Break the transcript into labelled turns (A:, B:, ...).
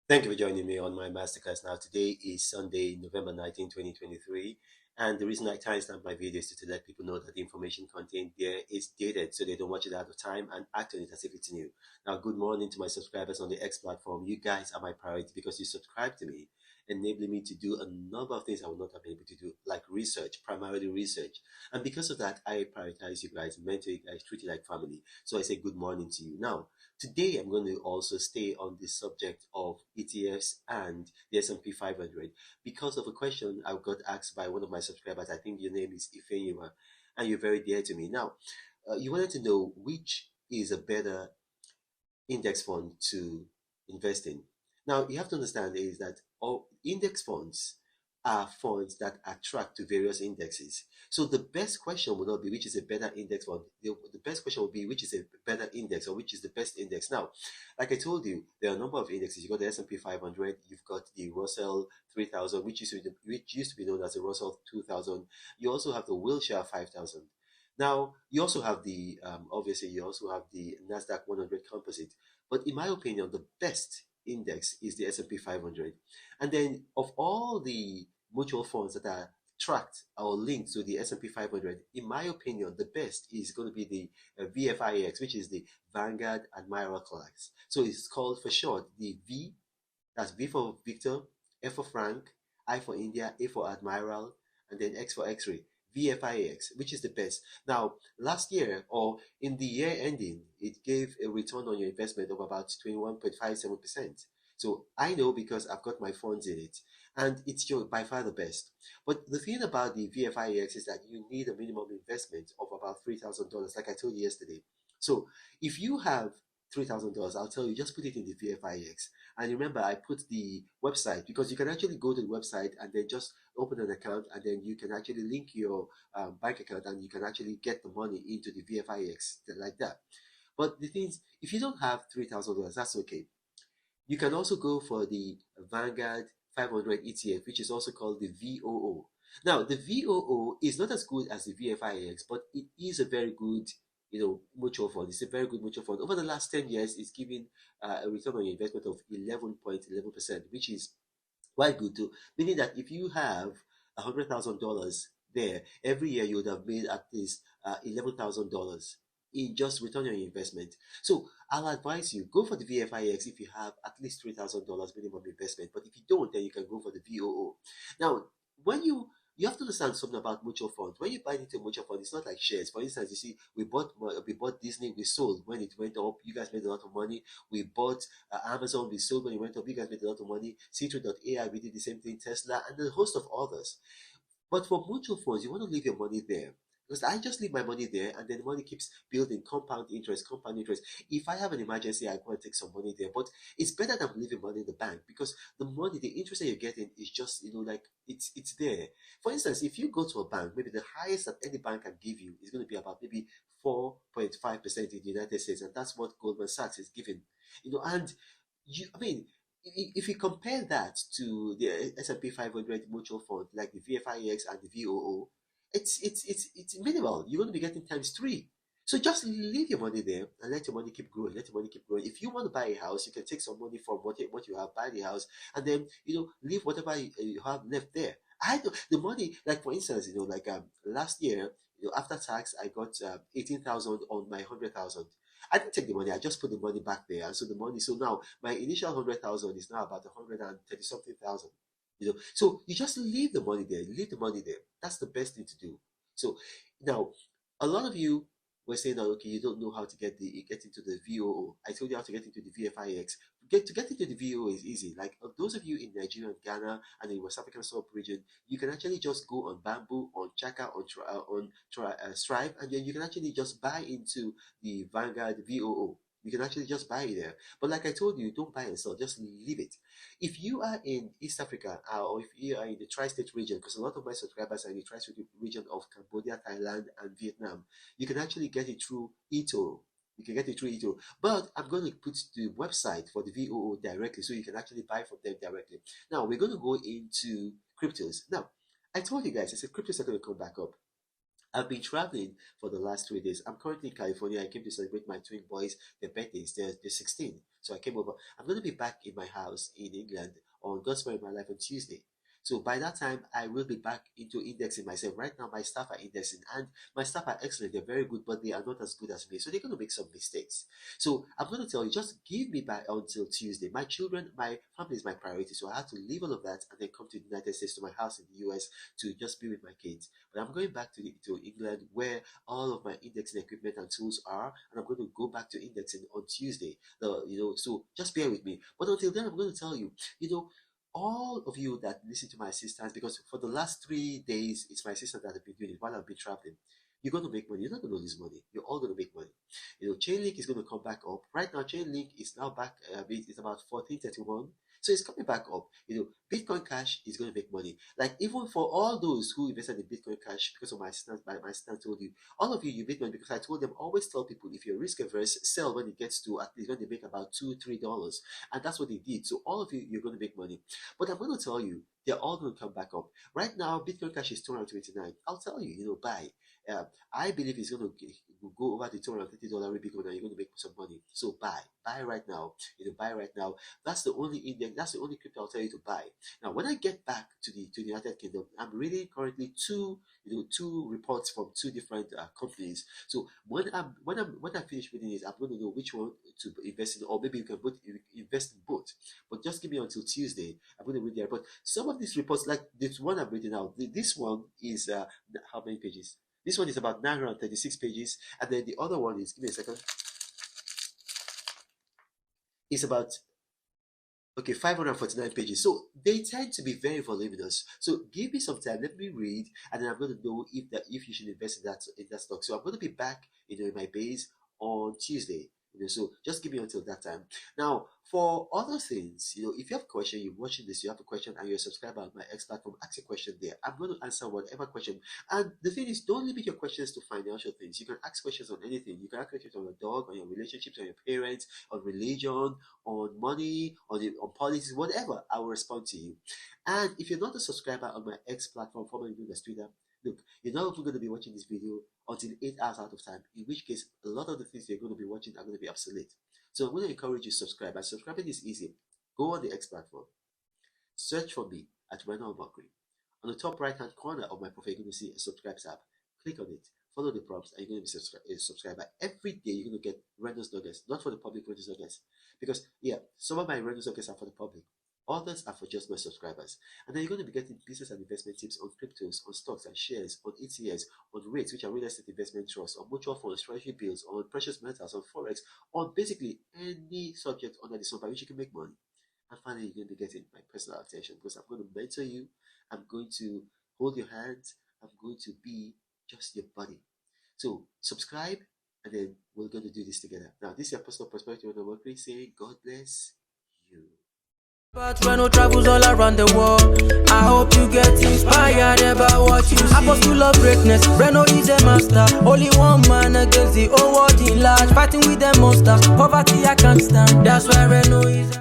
A: Thank you for joining me on my masterclass. Now, today is Sunday, November 19, 2023. And the reason I timestamp my videos is to let people know that the information contained there is dated so they don't watch it out of time and act on it as if it's new. Now, good morning to my subscribers on the X platform. You guys are my priority because you subscribe to me, enabling me to do a number of things I would not have been able to do, like research, primarily research. And because of that, I prioritize you guys, mentor you guys, treat you like family. So I say good morning to you. Now, today, I'm going to also stay on the subject of ETFs and the S&P 500 because of a question I got asked by one of my subscribers. I think your name is Ifeyima, and you're very dear to me. Now, you wanted to know which is a better index fund to invest in. Now, you have to understand is that all index funds are funds that attract to various indexes. So the best question would not be which is a better index fund. The best question would be which is a better index or which is the best index. Now, like I told you, there are a number of indexes. You got the S&P 500, you've got the Russell 3000, which used to be known as the Russell 2000. You also have the Wilshire 5000. Now, you also have the obviously you also have the Nasdaq 100 Composite, but in my opinion, the best index is the S&P 500. And then of all the mutual funds that are tracked or linked to the S&P 500, in my opinion, the best is going to be the VFIX, which is the Vanguard Admiral Class. So it's called for short the V. That's V for Victor, F for Frank, I for India, A for Admiral, and then X for X-ray. VFIX, which is the best. Now, last year or in the year ending, it gave a return on your investment of about 21.57%. So I know because I've got my funds in it, and it's by far the best. But the thing about the VFIX is that you need a minimum investment of about $3,000, like I told you yesterday. So if you have $3,000, I'll tell you, just put it in the VFIX. And remember, I put the website because you can actually go to the website and then just open an account, and then you can actually link your bank account, and you can actually get the money into the VFIX like that. But the thing is, if you don't have $3,000, that's okay. You can also go for the Vanguard 500 ETF, which is also called the VOO. Now, the VOO is not as good as the VFIX, but it is a very good, mutual fund. It's a very good mutual fund. Over the last 10 years, it's given a return on your investment of 11.11%, which is quite good too. Meaning that if you have $100,000 there, every year you would have made at least $11,000 in just return on your investment. So I'll advise you go for the VFIX if you have at least $3,000 minimum investment. But if you don't, then you can go for the VOO. Now, when you have to understand something about mutual funds. When you buy into a mutual fund, it's not like shares. For instance, you see, we bought Disney, we sold when it went up. You guys made a lot of money. We bought Amazon, we sold when it went up. You guys made a lot of money. C3.ai, we did the same thing. Tesla, and a host of others. But for mutual funds, you want to leave your money there. Because I just leave my money there and then the money keeps building compound interest, compound interest. If I have an emergency, I go and take some money there. But it's better than leaving money in the bank because the money, the interest that you're getting is just, like it's there. For instance, if you go to a bank, maybe the highest that any bank can give you is going to be about maybe 4.5% in the United States, and that's what Goldman Sachs is giving. And I mean, if you compare that to the S&P 500 mutual fund like the VFIX and the VOO, it's minimal. You're going to be getting times three. So just leave your money there and let your money keep growing. Let your money keep growing. If you want to buy a house, you can take some money from what you have, buy the house, and then leave whatever you have left there. I do the money, like for instance, like last year, after tax, I got 18,000 on my 100,000. I didn't take the money. I just put the money back there. And so the money. So now my initial 100,000 is now about 130 something thousand. So you just leave the money there. Leave the money there. That's the best thing to do. So now, a lot of you were saying that okay, you don't know how to get into the VOO. I told you how to get into the VFIX. To get into the VOO is easy. Like those of you in Nigeria and Ghana and in West African sub region, you can actually just go on Bamboo, on Chaka, on Stripe, and then you can actually just buy into the Vanguard VOO. You can actually just buy it there. But like I told you, don't buy and sell. Just leave it. If you are in East Africa or if you are in the tri-state region, because a lot of my subscribers are in the tri-state region of Cambodia, Thailand, and Vietnam, you can actually get it through eToro. You can get it through eToro. But I'm going to put the website for the VOO directly so you can actually buy from them directly. Now, we're going to go into cryptos. Now, I told you guys, I said cryptos are going to come back up. I've been traveling for the last 3 days. I'm currently in California. I came to celebrate my twin boys, their birthdays. They're 16. So I came over. I'm going to be back in my house in England on Gospel in My Life on Tuesday. So by that time, I will be back into indexing myself. Right now, my staff are indexing, and my staff are excellent. They're very good, but they are not as good as me. So they're going to make some mistakes. So I'm going to tell you, just give me back until Tuesday. My children, my family is my priority. So I had to leave all of that and then come to the United States, to my house in the US, to just be with my kids. But I'm going back to England, where all of my indexing equipment and tools are, and I'm going to go back to indexing on Tuesday. So just bear with me. But until then, I'm going to tell you, all of you that listen to my assistance, because for the last 3 days, it's my assistant that have been doing it while I've been traveling. You're going to make money. You're not going to lose money. You're all going to make money. Chainlink is going to come back up. Right now, Chainlink is now back. It's about 1431. So it's coming back up. Bitcoin Cash is going to make money. Like, even for all those who invested in Bitcoin Cash, because of my assistant told you, all of you make money, because I told them, always tell people, if you're risk averse, sell when it gets to at least when they make about $2-3, and that's what they did. So all of you, you're going to make money. But I'm going to tell you, they're all going to come back up. Right now, Bitcoin Cash is 229. I'll tell you, buy. I believe it's going to go over the $230 Bitcoin, and you're going to make some money. So buy right now. Buy right now. That's the only index. That's the only crypto I'll tell you to buy. Now, when I get back to the United Kingdom, I'm reading currently two reports from two different companies. So when I finish reading it, I'm going to know which one to invest in, or maybe you can invest in both. But just give me until Tuesday. I'm going to read the report. Some of these reports, like this one I'm reading now, this one is how many pages? This one is about 936 pages, and then the other one is, give me a second, it's about 549 pages. So they tend to be very voluminous. So give me some time, let me read, and then I'm going to know if you should invest in that stock. So I'm going to be back in my base on Tuesday. So just give me until that time. Now, for other things, if you have a question, you're watching this, you have a question, and you're a subscriber on my X platform, ask a question there. I'm going to answer whatever question. And the thing is, don't limit your questions to financial things. You can ask questions on anything. You can ask questions on your dog, on your relationships, on your parents, on religion, on money, on politics, whatever. I will respond to you. And if you're not a subscriber on my X platform, formerly known as Twitter, look, you're not even going to be watching this video until 8 hours out of time, in which case a lot of the things you're going to be watching are going to be obsolete. So I'm going to encourage you to subscribe. And subscribing is easy. Go on the X platform, search for me at Reno Omokri. On the top right hand corner of my profile, you're going to see a subscribe tab. Click on it, follow the prompts, and you're going to be a subscriber. Every day you're going to get Reno's nuggets, not for the public Reno's nuggets, because some of my Reno's nuggets are for the public. Others are for just my subscribers. And then you're going to be getting business and investment tips on cryptos, on stocks and shares, on ETFs, on REITs, which are real estate investment trusts, on mutual funds, treasury bills, on precious metals, on forex, on basically any subject under the sun by which you can make money. And finally, you're going to be getting my personal attention, because I'm going to mentor you. I'm going to hold your hands. I'm going to be just your buddy. So subscribe, and then we're going to do this together. Now, this is your personal prosperity Reno Omokri saying, God bless you.
B: But Reno travels all around the world. I hope you get inspired about what you see. Apostle of greatness, Reno is a master. Only one man against the whole world in large. Fighting with the monsters, poverty I can't stand. That's why Reno is